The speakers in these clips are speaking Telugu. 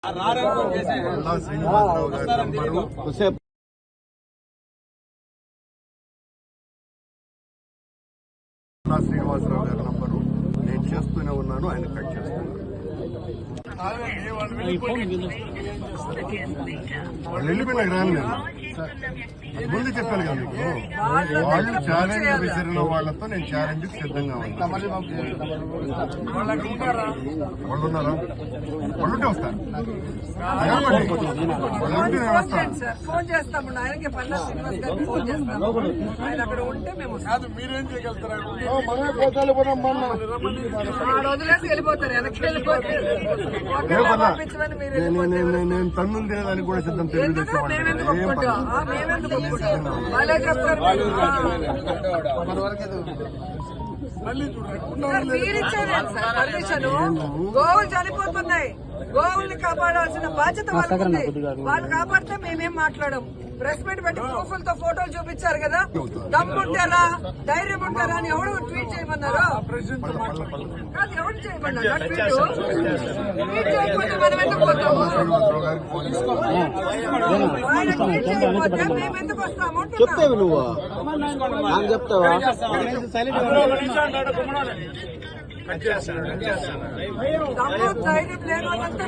శ్రీనివాసరావు గారి నంబరు శ్రీనివాసరావు గారి నంబరు నేను చేస్తూనే ఉన్నాను. ఆయన కట్ చేస్తున్నాను. వాళ్ళు వెళ్ళిపోయినా రాను నేను ముందు చెప్పాను కదా మీకు. వాళ్ళు ఛాలెంజ్ విసిరిన వాళ్ళతో నేను ఛాలెంజ్ సిద్ధంగా ఉన్నాను. వాళ్ళు ఉన్నారా? వాళ్ళుంటే వస్తారు. ఫోన్ చేస్తాము. ఆయనకి ఫోన్ చేస్తాము. ఆయన అక్కడ ఉంటే మేము మీరేం చేయగలుగుతారా? వదిలేసి వెళ్ళిపోతారు. వెనక్కి వెళ్ళిపోతారు. నేను తన్నులు తినడానికి కూడా సిద్ధం. తెలుగుదేశం గోవులు చనిపోతున్నాయి. గోవుల్ని కాపాడాల్సిన బాధ్యత వాళ్ళకి. వాళ్ళు కాపాడితే మేమేం మాట్లాడము. ప్రెస్ మీట్ పెట్టి ప్రూఫ్లతో ఫోటోలు చూపించారు కదా. దమ్ముంటారా ధైర్యం ఉంటారా అని ఎవరు ట్వీట్ చేయమన్నారు? కాదు, ఎవరు చేయమన్నారు ట్వీట్? చేయకపోతే మనం ఎందుకు పోతాము? మేము ఎందుకు వస్తాము? చెప్తావు నువ్వు చెప్తావా? దమ్ము ధైర్యం లేని వాళ్ళంతా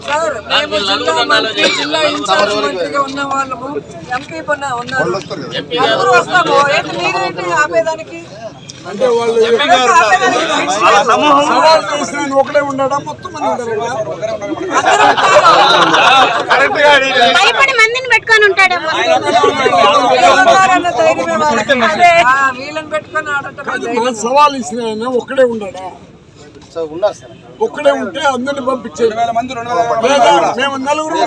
సార్, మేము జిల్లా ఇన్ఛార్జ్ మంత్రిగా ఉన్న వాళ్ళము, ఎంపీ ఉన్నారు, అందరూ వస్తాము. ఏంటి మీరేంటి ఆపేదానికి? అంటే వాళ్ళు ఒకటే ఉండడం మొత్తం మందిని పెట్టుకొని ఉంటాడు. వీళ్ళని పెట్టుకొని ఆడటం సవాల్ ఇచ్చిన ఒక్కడే ఉండడా? ఒక్కడే ఉంటే అందరిని పంపించేది. మేము నలుగురు